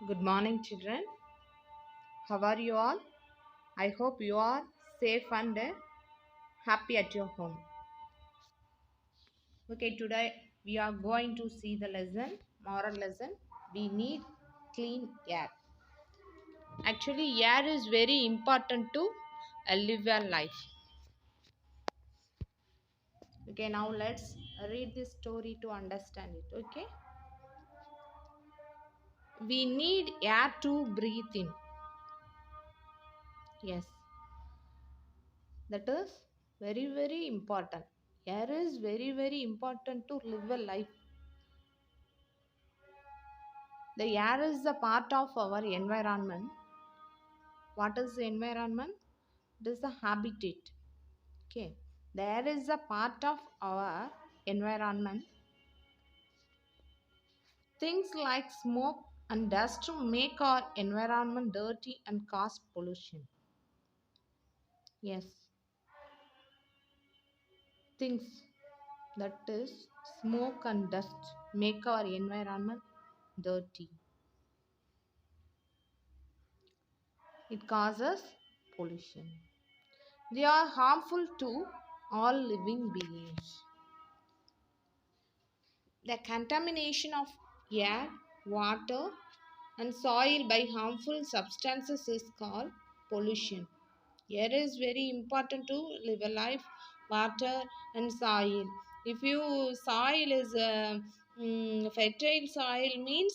Good morning, children. How are you all? I hope you are safe and happy at your home. Okay, today we are going to see the lesson, moral lesson. We need clean air. Actually, air is very important to live a life. Okay, now let's read this story to understand it. Okay, we need air to breathe in. Yes, that is very important. Air is very important to live a life. The air is a part of our environment. What is the environment? It is the habitat. Okay. The air is a part of our environment. Things like smoke and dust make our environment dirty and cause pollution. Yes. Things that is smoke and dust make our environment dirty. It causes pollution. They are harmful to all living beings. The contamination of air, water, and soil by harmful substances is called pollution. Air is very important to live a life, water, and soil. If you soil is fertile soil means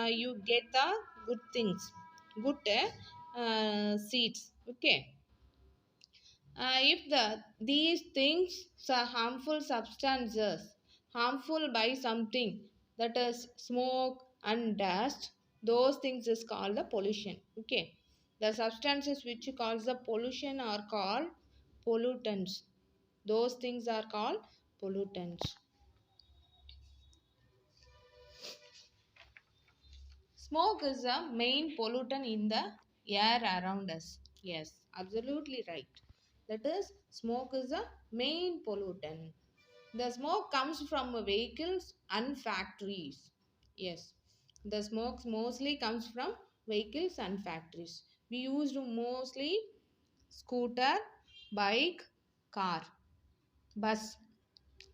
you get the good things, good seeds. Okay. If these things are harmful substances, harmful by something that is smoke and dust, those things is called the pollution. Okay, the substances which cause the pollution are called pollutants. Those things are called pollutants. Smoke is a main pollutant in the air around us. Yes, absolutely right. That is, smoke is a main pollutant. The smoke comes from vehicles and factories. Yes, the smoke mostly comes from vehicles and factories. We used mostly scooter, bike, car, bus,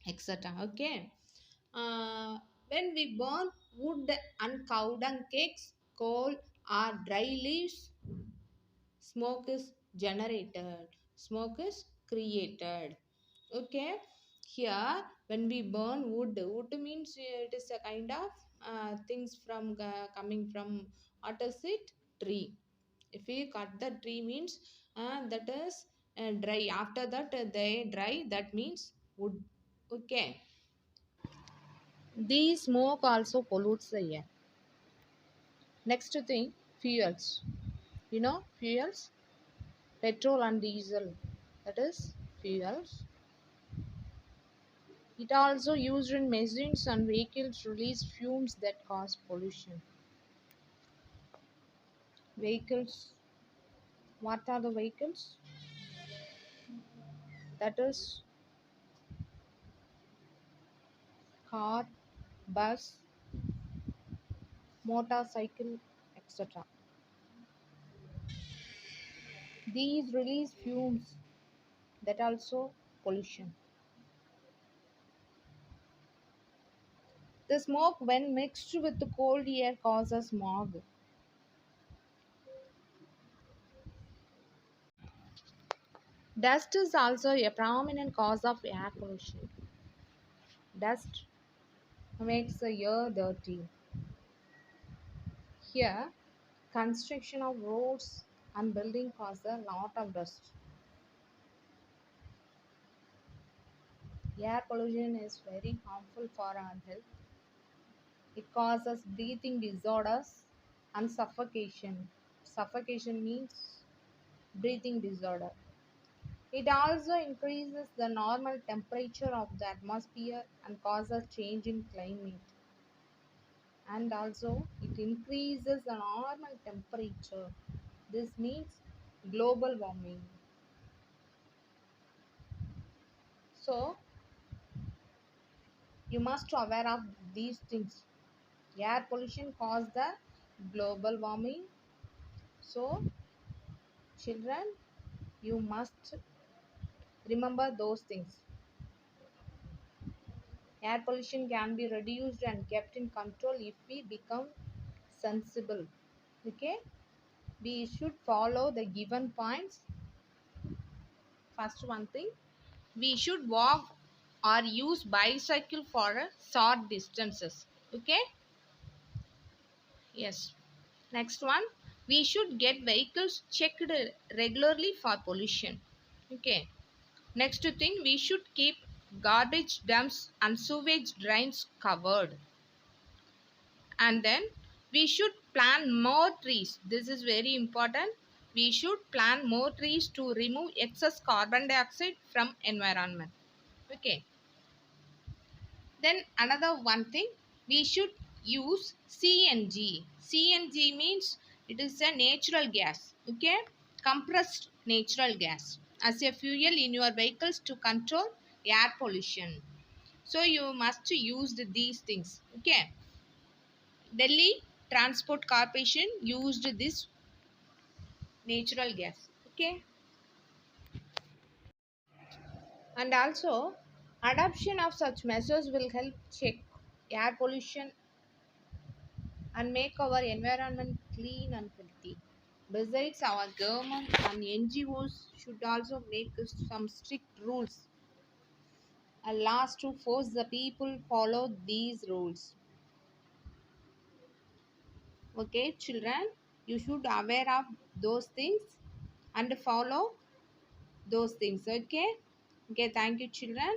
etc. Okay. When we burn wood and cow dung cakes, coal, or dry leaves, smoke is generated, smoke is created. Okay, here when we burn wood means it is a kind of things from coming from what is it, tree. If we cut the tree means that is dry, after that they dry, that means wood. Okay, the smoke also pollutes the air. Next thing, fuels. You know fuels, petrol and diesel, that is fuels. It also used in machines and vehicles release fumes that cause pollution. Vehicles, what are the vehicles? That is car, bus, motorcycle, etc. These release fumes that also pollution. The smoke when mixed with the cold air causes smog. Dust is also a prominent cause of air pollution. Dust makes the air dirty. Here, construction of roads and building cause a lot of dust. Air pollution is very harmful for our health. It causes breathing disorders and suffocation. Suffocation means breathing disorder. It also increases the normal temperature of the atmosphere and causes change in climate. And also it increases the normal temperature. This means global warming. So you must aware of these things. Air pollution cause the global warming. So, children, you must remember those things. Air pollution can be reduced and kept in control if we become sensible. Okay, we should follow the given points. First one thing, we should walk or use bicycle for short distances. Okay, yes. Next one, we should get vehicles checked regularly for pollution. Okay. Next thing, we should keep garbage dumps and sewage drains covered. And then we should plant more trees. This is very important. We should plant more trees to remove excess carbon dioxide from environment. Okay. Then another one thing, we should use CNG. CNG means it is a natural gas. Okay, compressed natural gas as a fuel in your vehicles to control air pollution. So you must use these things. Okay, Delhi Transport Corporation used this natural gas. Okay, and also adoption of such measures will help check air pollution and make our environment clean and healthy. Besides, our government and NGOs should also make some strict rules and laws to force the people follow these rules. Okay, children, you should aware of those things and follow those things. Okay, thank you, children.